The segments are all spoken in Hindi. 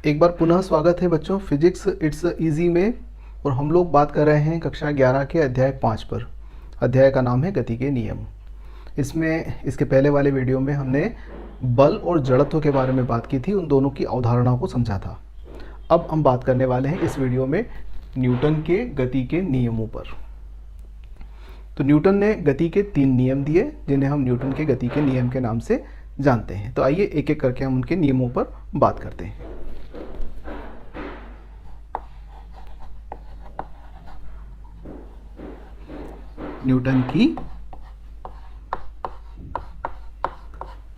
एक बार पुनः स्वागत है बच्चों फिजिक्स इट्स इजी में। और हम लोग बात कर रहे हैं कक्षा 11 के अध्याय 5 पर। अध्याय का नाम है गति के नियम। इसमें इसके पहले वाले वीडियो में हमने बल और जड़त्व के बारे में बात की थी, उन दोनों की अवधारणाओं को समझा था। अब हम बात करने वाले हैं इस वीडियो में न्यूटन के गति के नियमों पर। तो न्यूटन ने गति के 3 नियम दिए जिन्हें हम न्यूटन के गति के नियम के नाम से जानते हैं। तो आइए एक एक करके हम उनके नियमों पर बात करते हैं। न्यूटन की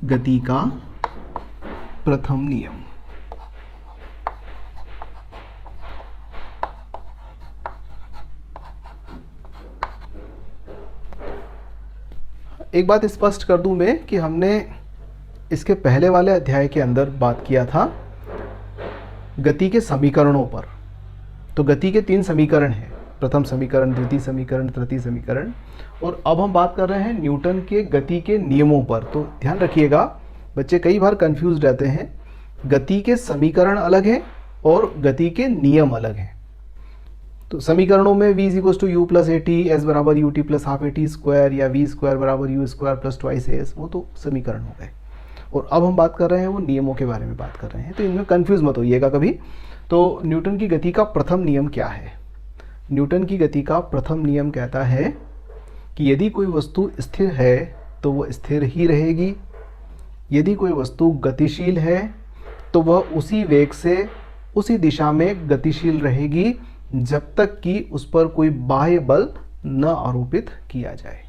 गति का प्रथम नियम। एक बात स्पष्ट कर दूं मैं कि हमने इसके पहले वाले अध्याय के अंदर बात किया था गति के समीकरणों पर। तो गति के 3 समीकरण हैं, प्रथम समीकरण, द्वितीय समीकरण, तृतीय समीकरण। और अब हम बात कर रहे हैं न्यूटन के गति के नियमों पर। तो ध्यान रखिएगा, बच्चे कई बार कंफ्यूज रहते हैं। गति के समीकरण अलग हैं और गति के नियम अलग हैं। तो समीकरणों में v = u + at, s = ut + ½ at² या v² = u² + 2as, वो तो समीकरण हो गए। और अब हम बात कर रहे हैं वो नियमों के बारे में बात कर रहे हैं। तो इनमें कंफ्यूज मत होइएगा कभी। तो न्यूटन की गति का प्रथम नियम क्या है? न्यूटन की गति का प्रथम नियम कहता है कि यदि कोई वस्तु स्थिर है तो वह स्थिर ही रहेगी। यदि कोई वस्तु गतिशील है तो वह उसी वेग से उसी दिशा में गतिशील रहेगी जब तक कि उस पर कोई बाह्य बल न आरोपित किया जाए।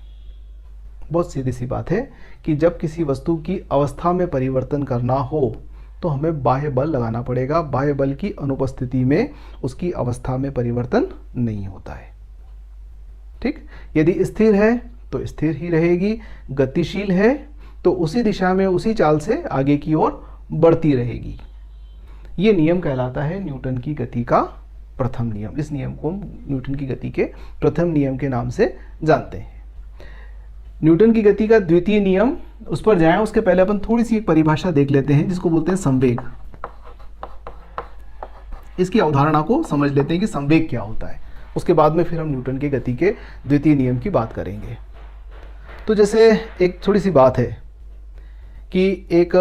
बहुत सीधी सी बात है कि जब किसी वस्तु की अवस्था में परिवर्तन करना हो तो हमें बाह्य बल लगाना पड़ेगा। बाह्य बल की अनुपस्थिति में उसकी अवस्था में परिवर्तन नहीं होता है। ठीक, यदि स्थिर है तो स्थिर ही रहेगी, गतिशील है तो उसी दिशा में उसी चाल से आगे की ओर बढ़ती रहेगी। ये नियम कहलाता है न्यूटन की गति का प्रथम नियम। इस नियम को न्यूटन की गति के प्रथम नियम के नाम से जानते हैं। न्यूटन की गति का द्वितीय नियम, उस पर जाएं उसके पहले अपन थोड़ी सी एक परिभाषा देख लेते हैं जिसको बोलते हैं संवेग। इसकी अवधारणा को समझ लेते हैं कि संवेग क्या होता है। उसके बाद में फिर हम न्यूटन के गति के द्वितीय नियम की बात करेंगे। तो जैसे एक थोड़ी सी बात है कि एक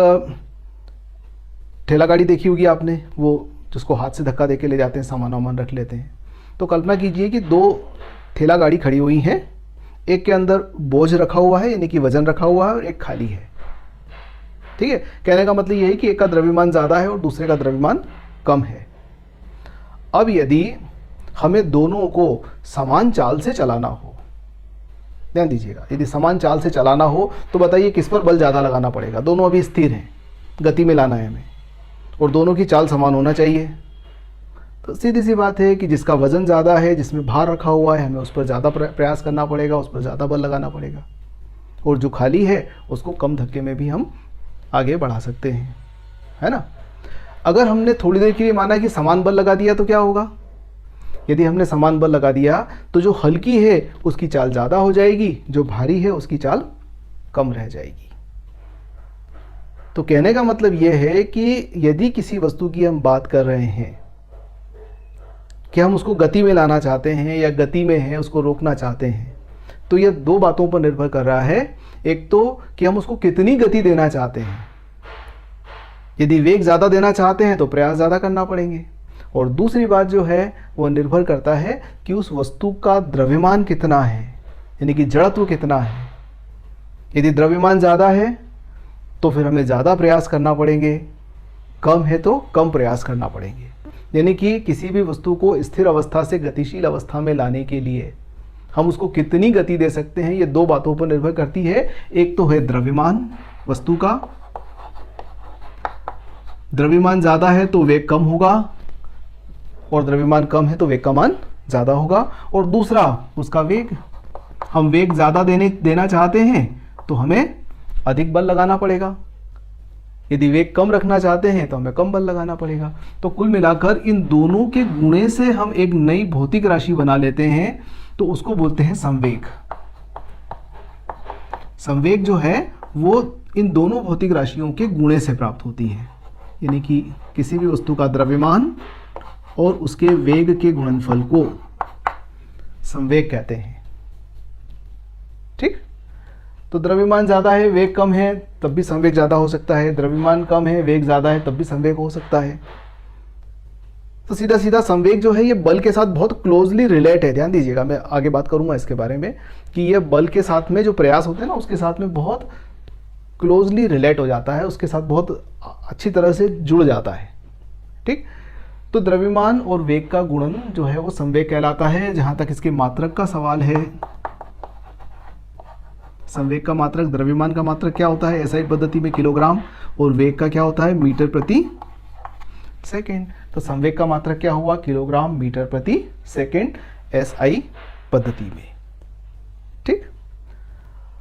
ठेला गाड़ी देखी होगी आपने, वो जिसको हाथ से धक्का देके ले जाते हैं, सामान वामान रख लेते हैं। तो कल्पना कीजिए कि 2 ठेला गाड़ी खड़ी हुई हैं। एक के अंदर बोझ रखा हुआ है यानी कि वजन रखा हुआ है और एक खाली है। ठीक है, कहने का मतलब यह है कि एक का द्रव्यमान ज़्यादा है और दूसरे का द्रव्यमान कम है। अब यदि हमें दोनों को समान चाल से चलाना हो, ध्यान दीजिएगा, यदि समान चाल से चलाना हो तो बताइए किस पर बल ज़्यादा लगाना पड़ेगा? दोनों अभी स्थिर हैं, गति में लाना है हमें और दोनों की चाल समान होना चाहिए। तो सीधी सी बात है कि जिसका वजन ज़्यादा है, जिसमें भार रखा हुआ है, हमें उस पर ज़्यादा प्रयास करना पड़ेगा, उस पर ज़्यादा बल लगाना पड़ेगा। और जो खाली है उसको कम धक्के में भी हम आगे बढ़ा सकते हैं, है ना। अगर हमने थोड़ी देर के लिए माना कि समान बल लगा दिया तो क्या होगा? यदि हमने समान बल लगा दिया तो जो हल्की है उसकी चाल ज़्यादा हो जाएगी, जो भारी है उसकी चाल कम रह जाएगी। तो कहने का मतलब यह है कि यदि किसी वस्तु की हम बात कर रहे हैं कि हम उसको गति में लाना चाहते हैं या गति में है उसको रोकना चाहते हैं, तो यह 2 बातों पर निर्भर कर रहा है। एक तो कि हम उसको कितनी गति देना चाहते हैं। यदि वेग ज़्यादा देना चाहते हैं तो प्रयास ज़्यादा करना पड़ेंगे। और दूसरी बात जो है वो निर्भर करता है कि उस वस्तु का द्रव्यमान कितना है, यानी कि जड़त्व कितना है। यदि द्रव्यमान ज़्यादा है तो फिर हमें ज़्यादा प्रयास करना पड़ेंगे, कम है तो कम प्रयास करना पड़ेंगे। यानी कि किसी भी वस्तु को स्थिर अवस्था से गतिशील अवस्था में लाने के लिए हम उसको कितनी गति दे सकते हैं, ये 2 बातों पर निर्भर करती है। एक तो है द्रव्यमान वस्तु का, द्रव्यमान ज़्यादा है तो वेग कम होगा और द्रव्यमान कम है तो वेग का मान ज़्यादा होगा। और दूसरा उसका वेग, हम वेग ज़्यादा देना चाहते हैं तो हमें अधिक बल लगाना पड़ेगा। यदि वेग कम रखना चाहते हैं तो हमें कम बल लगाना पड़ेगा। तो कुल मिलाकर इन दोनों के गुणे से हम एक नई भौतिक राशि बना लेते हैं, तो उसको बोलते हैं संवेग। संवेग जो है वो इन दोनों भौतिक राशियों के गुणे से प्राप्त होती है। यानी कि किसी भी वस्तु का द्रव्यमान और उसके वेग के गुणनफल को संवेग कहते हैं। ठीक, तो द्रव्यमान ज़्यादा है वेग कम है तब भी संवेग ज़्यादा हो सकता है, द्रव्यमान कम है वेग ज़्यादा है तब भी संवेग हो सकता है। तो सीधा सीधा संवेग जो है ये बल के साथ बहुत क्लोजली रिलेट है। ध्यान दीजिएगा, मैं आगे बात करूंगा इसके बारे में कि ये बल के साथ में जो प्रयास होते हैं ना उसके साथ में बहुत क्लोजली रिलेट हो जाता है, उसके साथ बहुत अच्छी तरह से जुड़ जाता है। ठीक, तो द्रव्यमान और वेग का गुणन जो है वो संवेग कहलाता है। जहां तक इसके मात्रक का सवाल है, संवेग का मात्रक, द्रव्यमान का मात्रक क्या होता है एसआई पद्धति में किलोग्राम, और वेग का क्या होता है मीटर प्रति सेकेंड। तो संवेग का मात्रक क्या हुआ किलोग्राम मीटर प्रति सेकेंड एसआई पद्धति में। ठीक,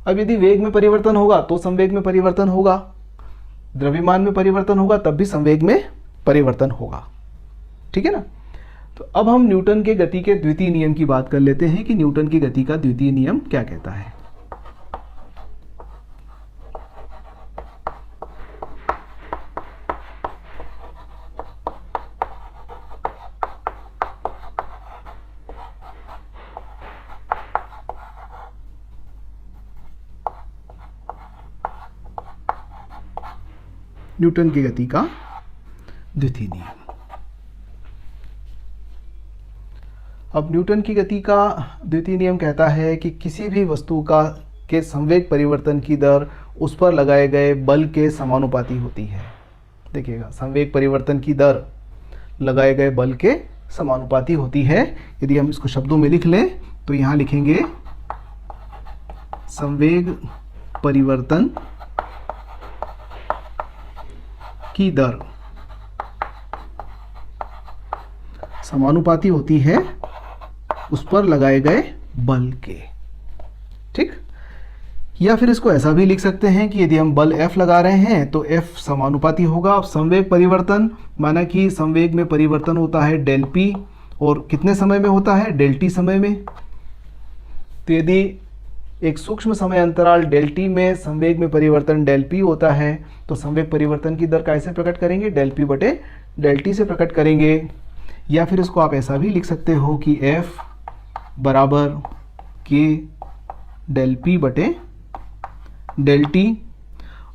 अब यदि वेग में परिवर्तन होगा तो संवेग में परिवर्तन होगा, द्रव्यमान में परिवर्तन होगा तब भी संवेग में परिवर्तन होगा। ठीक है ना। तो अब हम न्यूटन के गति के द्वितीय नियम की बात कर लेते हैं कि न्यूटन की गति का द्वितीय नियम क्या कहता है। न्यूटन की गति का द्वितीय नियम। अब न्यूटन की गति का द्वितीय नियम कहता है कि किसी भी वस्तु का के संवेग परिवर्तन की दर उस पर लगाए गए बल के समानुपाती होती है। देखिएगा, संवेग परिवर्तन की दर लगाए गए बल के समानुपाती होती है। यदि हम इसको शब्दों में लिख लें तो यहाँ लिखेंगे संवेग परिवर्तन की दर समानुपाती होती है उस पर लगाए गए बल के। ठीक, या फिर इसको ऐसा भी लिख सकते हैं कि यदि हम बल F लगा रहे हैं तो F समानुपाती होगा। अब संवेग परिवर्तन माना कि संवेग में परिवर्तन होता है डेल P, और कितने समय में होता है डेल T समय में। तो यदि एक सूक्ष्म समय अंतराल डेल T में संवेग में परिवर्तन डेल P होता है तो संवेग परिवर्तन की दर कैसे प्रकट करेंगे डेल P बटे डेल T से प्रकट करेंगे। या फिर इसको आप ऐसा भी लिख सकते हो कि F बराबर K डेल P बटे डेल T।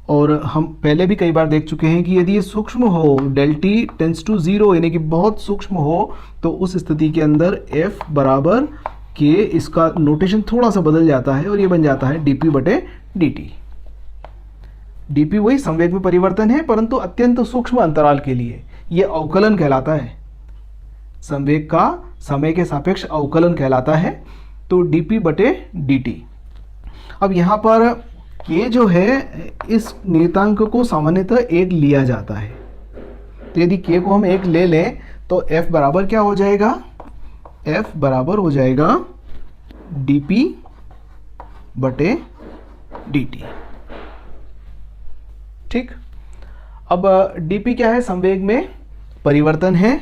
और हम पहले भी कई बार देख चुके हैं कि यदि ये सूक्ष्म हो डेल T टेंड्स टू 0 यानी कि बहुत सूक्ष्म हो तो उस स्थिति के अंदर F बराबर K, इसका नोटेशन थोड़ा सा बदल जाता है और ये बन जाता है dP बटे dt। dP वही संवेग में परिवर्तन है परंतु अत्यंत सूक्ष्म अंतराल के लिए ये अवकलन कहलाता है, संवेग का समय के सापेक्ष अवकलन कहलाता है। तो dP बटे dt। अब यहाँ पर K जो है इस नियतांक को सामान्यतः 1 लिया जाता है। तो यदि K को हम 1 ले लें तो F बराबर क्या हो जाएगा, F बराबर हो जाएगा dP बटे dt। ठीक, अब dP क्या है संवेग में परिवर्तन है।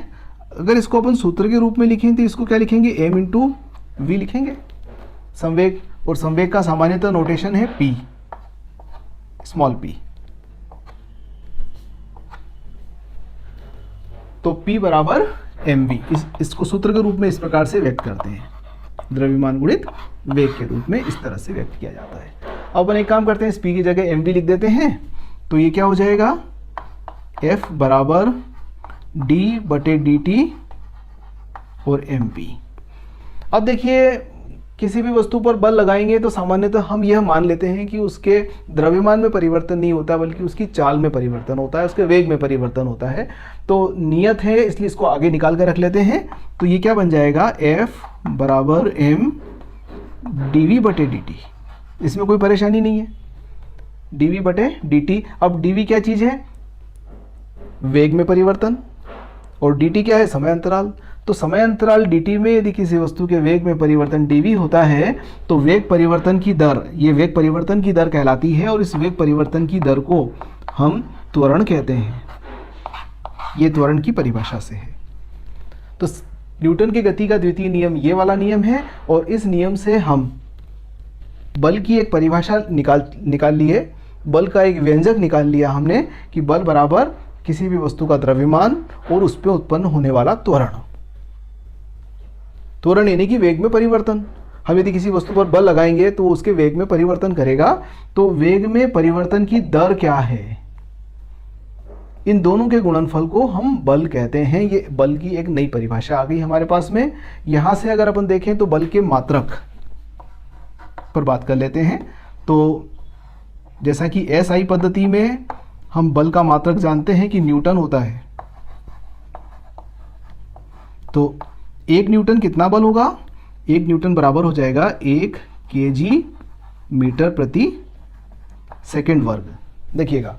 अगर इसको अपन सूत्र के रूप में लिखें तो इसको क्या लिखेंगे m इंटू वी लिखेंगे संवेग, और संवेग का सामान्यतः नोटेशन है p स्मॉल p। तो p बराबर mv, इसको सूत्र के रूप में इस प्रकार से व्यक्त करते हैं, द्रव्यमान गुणित वेग के रूप में इस तरह से व्यक्त किया जाता है। अब अपन एक काम करते हैं, इस p की जगह mv लिख देते हैं। तो ये क्या हो जाएगा f बराबर d बटे dt और mv। अब देखिए किसी भी वस्तु पर बल लगाएंगे तो सामान्यतः हम यह मान लेते हैं कि उसके द्रव्यमान में परिवर्तन नहीं होता बल्कि उसकी चाल में परिवर्तन होता है, उसके वेग में परिवर्तन होता है। तो नियत है इसलिए इसको आगे निकाल कर रख लेते हैं। तो ये क्या बन जाएगा F बराबर m dv बटे dt। इसमें कोई परेशानी नहीं है, dv बटे dt। अब dv क्या चीज़ है, वेग में परिवर्तन, और dt क्या है समय अंतराल। तो समय अंतराल dt में यदि किसी वस्तु के वेग में परिवर्तन dv होता है तो वेग परिवर्तन की दर, ये वेग परिवर्तन की दर कहलाती है, और इस वेग परिवर्तन की दर को हम त्वरण कहते हैं। ये त्वरण की परिभाषा से है। तो न्यूटन की गति का द्वितीय नियम ये वाला नियम है, और इस नियम से हम बल की एक परिभाषा निकाल ली है, बल का एक व्यंजक निकाल लिया हमने कि बल बराबर किसी भी वस्तु का द्रव्यमान और उस पर उत्पन्न होने वाला त्वरण। त्वरण यानी कि वेग में परिवर्तन। हम यदि किसी वस्तु पर बल लगाएंगे तो उसके वेग में परिवर्तन करेगा, तो वेग में परिवर्तन की दर क्या है, इन दोनों के गुणनफल को हम बल कहते हैं। ये बल की एक नई परिभाषा आ गई हमारे पास में। यहां से अगर अपन देखें तो बल के मात्रक पर बात कर लेते हैं। तो जैसा कि एसआई पद्धति में हम बल का मात्रक जानते हैं कि न्यूटन होता है, तो 1 न्यूटन कितना बल होगा, 1 न्यूटन बराबर हो जाएगा 1 kg मीटर प्रति सेकेंड वर्ग। देखिएगा,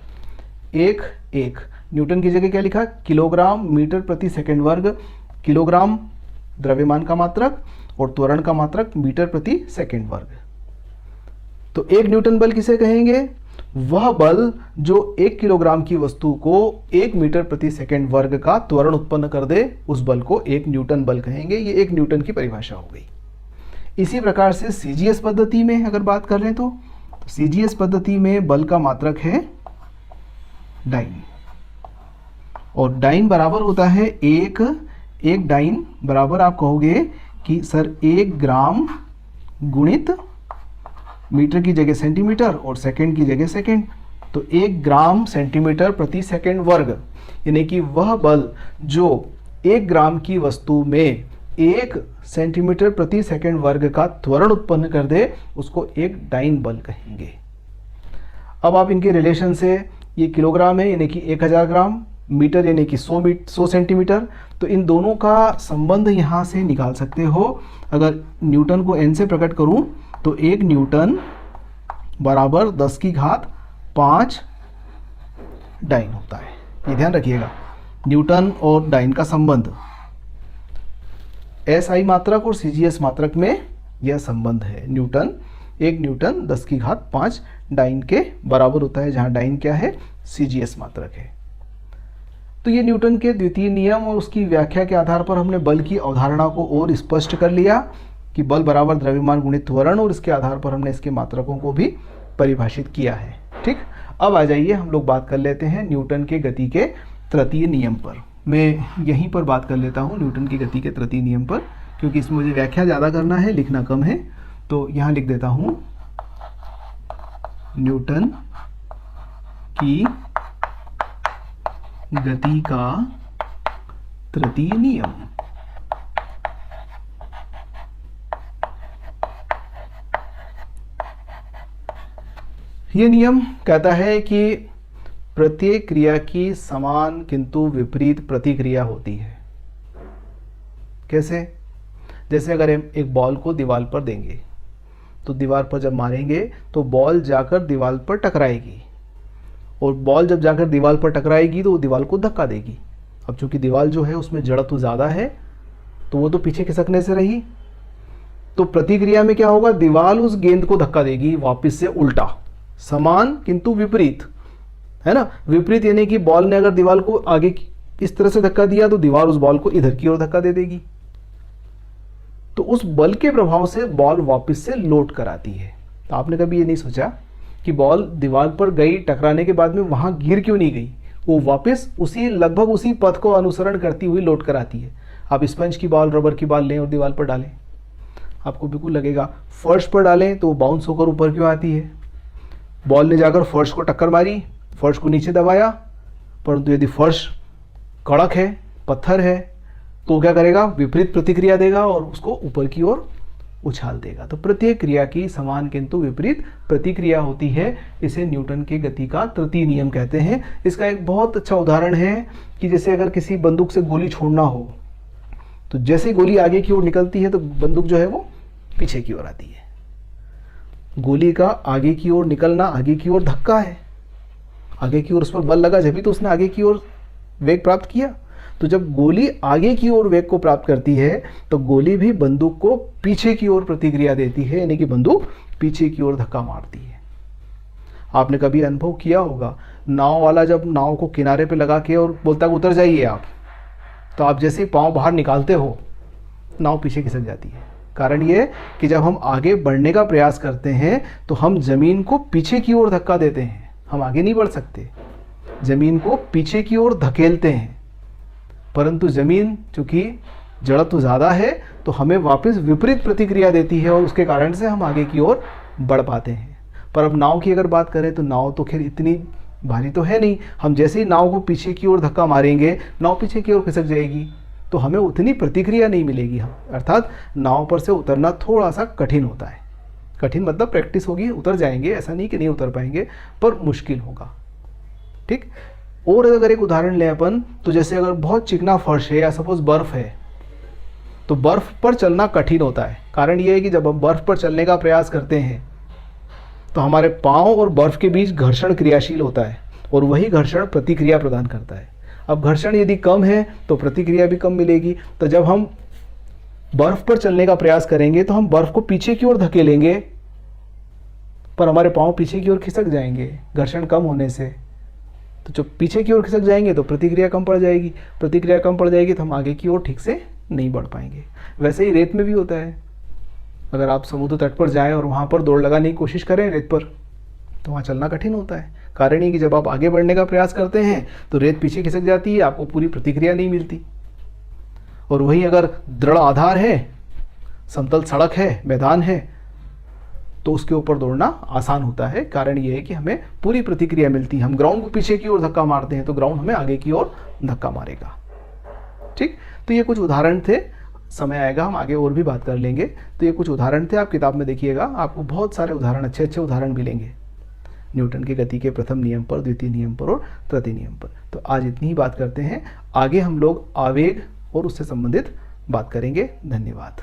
एक न्यूटन की जगह क्या लिखा, किलोग्राम मीटर प्रति सेकेंड वर्ग। किलोग्राम द्रव्यमान का मात्रक और त्वरण का मात्रक मीटर प्रति सेकेंड वर्ग। तो 1 न्यूटन बल किसे कहेंगे, वह बल जो 1 किलोग्राम की वस्तु को 1 मीटर प्रति सेकेंड वर्ग का त्वरण उत्पन्न कर दे, उस बल को 1 न्यूटन बल कहेंगे। ये 1 न्यूटन की परिभाषा हो गई। इसी प्रकार से सीजीएस पद्धति में अगर बात कर लें तो सीजीएस पद्धति में बल का मात्रक है डाइन, और डाइन बराबर होता है एक डाइन बराबर आप कहोगे कि सर 1 ग्राम गुणित मीटर की जगह सेंटीमीटर और सेकंड की जगह सेकंड, तो 1 ग्राम सेंटीमीटर प्रति सेकंड वर्ग, यानी कि वह बल जो 1 ग्राम की वस्तु में 1 सेंटीमीटर प्रति सेकंड वर्ग का त्वरण उत्पन्न कर दे, उसको एक डाइन बल कहेंगे। अब आप इनके रिलेशन से, ये किलोग्राम है यानी कि 1000 ग्राम, मीटर यानी कि 100 सेंटीमीटर, तो इन दोनों का संबंध यहाँ से निकाल सकते हो। अगर न्यूटन को n से प्रकट करूँ तो 1 न्यूटन बराबर 10 की घात 5 डाइन होता है। ये ध्यान रखिएगा, न्यूटन और डाइन का संबंध, एसआई मात्रक और सीजीएस मात्रक में यह संबंध है। 1 न्यूटन 10 की घात 5 डाइन के बराबर होता है, जहां डाइन क्या है, सीजीएस मात्रक है। तो ये न्यूटन के द्वितीय नियम और उसकी व्याख्या के आधार पर हमने बल की अवधारणा को और स्पष्ट कर लिया कि बल बराबर द्रव्यमान गुणित त्वरण, और इसके आधार पर हमने इसके मात्रकों को भी परिभाषित किया है। ठीक, अब आ जाइए हम लोग बात कर लेते हैं न्यूटन के गति के तृतीय नियम पर। मैं यहीं पर बात कर लेता हूँ न्यूटन की गति के तृतीय नियम पर, क्योंकि इसमें मुझे व्याख्या ज़्यादा करना है, लिखना कम है। तो यहाँ लिख देता हूँ न्यूटन की गति का तृतीय नियम। यह नियम कहता है कि प्रत्येक क्रिया की समान किंतु विपरीत प्रतिक्रिया होती है। कैसे? जैसे अगर हम एक बॉल को दीवार पर देंगे तो दीवार पर जब मारेंगे तो बॉल जाकर दीवार पर टकराएगी, और बॉल जब जाकर दीवार पर टकराएगी तो वो दीवार को धक्का देगी। अब चूंकि दीवार जो है उसमें जड़त्व ज़्यादा है तो वो तो पीछे खिसकने से रही, तो प्रतिक्रिया में क्या होगा, दीवार उस गेंद को धक्का देगी वापस से उल्टा। समान किंतु विपरीत, है ना। विपरीत यानी कि बॉल ने अगर दीवार को आगे इस तरह से धक्का दिया तो दीवार उस बॉल को इधर की ओर धक्का दे देगी, तो उस बल के प्रभाव से बॉल वापस से लौट कर आती है। तो आपने कभी ये नहीं सोचा कि बॉल दीवार पर गई, टकराने के बाद में वहां गिर क्यों नहीं गई, वो वापस उसी लगभग उसी पथ को अनुसरण करती हुई लौट कर आती है। आप स्पंज की बॉल, रबर की बॉल लें और दीवार पर डालें, आपको बिल्कुल लगेगा। फर्श पर डालें तो बाउंस होकर ऊपर क्यों आती है। बॉल ने जाकर फर्श को टक्कर मारी, फर्श को नीचे दबाया, परंतु यदि फर्श कड़क है, पत्थर है, तो क्या करेगा, विपरीत प्रतिक्रिया देगा और उसको ऊपर की ओर उछाल देगा। तो प्रत्येक क्रिया की समान किंतु विपरीत प्रतिक्रिया होती है। इसे न्यूटन के गति का तृतीय नियम कहते हैं। इसका एक बहुत अच्छा उदाहरण है कि जैसे अगर किसी बंदूक से गोली छोड़ना हो तो जैसे गोली आगे की ओर निकलती है तो बंदूक जो है वो पीछे की ओर आती है। गोली का आगे की ओर निकलना, आगे की ओर धक्का है, आगे की ओर उस पर बल लगा जब भी तो उसने आगे की ओर वेग प्राप्त किया। तो जब गोली आगे की ओर वेग को प्राप्त करती है तो गोली भी बंदूक को पीछे की ओर प्रतिक्रिया देती है, यानी कि बंदूक पीछे की ओर धक्का मारती है। आपने कभी अनुभव किया होगा, नाव वाला जब नाव को किनारे पे लगा के और बोलता है उतर जाइए आप, तो आप जैसे ही पाँव बाहर निकालते हो नाव पीछे खिसक जाती है। कारण ये कि जब हम आगे बढ़ने का प्रयास करते हैं तो हम जमीन को पीछे की ओर धक्का देते हैं, हम आगे नहीं बढ़ सकते। जमीन को पीछे की ओर धकेलते हैं, परंतु जमीन चूंकि जड़त्व ज़्यादा है तो हमें वापस विपरीत प्रतिक्रिया देती है और उसके कारण से हम आगे की ओर बढ़ पाते हैं। पर अब नाव की अगर बात करें तो नाव तो खैर इतनी भारी तो है नहीं, हम जैसे ही नाव को पीछे की ओर धक्का मारेंगे नाव पीछे की ओर खिसक जाएगी, तो हमें उतनी प्रतिक्रिया नहीं मिलेगी। हम अर्थात नाव पर से उतरना थोड़ा सा कठिन होता है। कठिन मतलब प्रैक्टिस होगी, उतर जाएंगे, ऐसा नहीं कि नहीं उतर पाएंगे, पर मुश्किल होगा। ठीक। और अगर एक उदाहरण लें अपन, तो जैसे अगर बहुत चिकना फर्श है या सपोज बर्फ़ है, तो बर्फ़ पर चलना कठिन होता है। कारण ये है कि जब हम बर्फ़ पर चलने का प्रयास करते हैं तो हमारे पाँव और बर्फ़ के बीच घर्षण क्रियाशील होता है और वही घर्षण प्रतिक्रिया प्रदान करता है। अब घर्षण यदि कम है तो प्रतिक्रिया भी कम मिलेगी। तो जब हम बर्फ़ पर चलने का प्रयास करेंगे तो हम बर्फ़ को पीछे की ओर धकेलेंगे, पर हमारे पाँव पीछे की ओर खिसक जाएंगे घर्षण कम होने से। तो जब पीछे की ओर खिसक जाएंगे तो प्रतिक्रिया कम पड़ जाएगी, प्रतिक्रिया कम पड़ जाएगी तो हम आगे की ओर ठीक से नहीं बढ़ पाएंगे। वैसे ही रेत में भी होता है। अगर आप समुद्र तट पर जाएं और वहाँ पर दौड़ लगाने की कोशिश करें रेत पर, तो वहाँ चलना कठिन होता है। कारण ये कि जब आप आगे बढ़ने का प्रयास करते हैं तो रेत पीछे खिसक जाती है, आपको पूरी प्रतिक्रिया नहीं मिलती। और वहीं अगर दृढ़ आधार है, समतल सड़क है, मैदान है, तो उसके ऊपर दौड़ना आसान होता है। कारण ये है कि हमें पूरी प्रतिक्रिया मिलती है। हम ग्राउंड को पीछे की ओर धक्का मारते हैं तो ग्राउंड हमें आगे की ओर धक्का मारेगा। ठीक। तो ये कुछ उदाहरण थे, समय आएगा हम आगे और भी बात कर लेंगे। तो ये कुछ उदाहरण थे, आप किताब में देखिएगा, आपको बहुत सारे उदाहरण, अच्छे अच्छे उदाहरण मिलेंगे न्यूटन के गति के प्रथम नियम पर, द्वितीय नियम पर और तृतीय नियम पर। तो आज इतनी ही बात करते हैं, आगे हम लोग आवेग और उससे संबंधित बात करेंगे। धन्यवाद।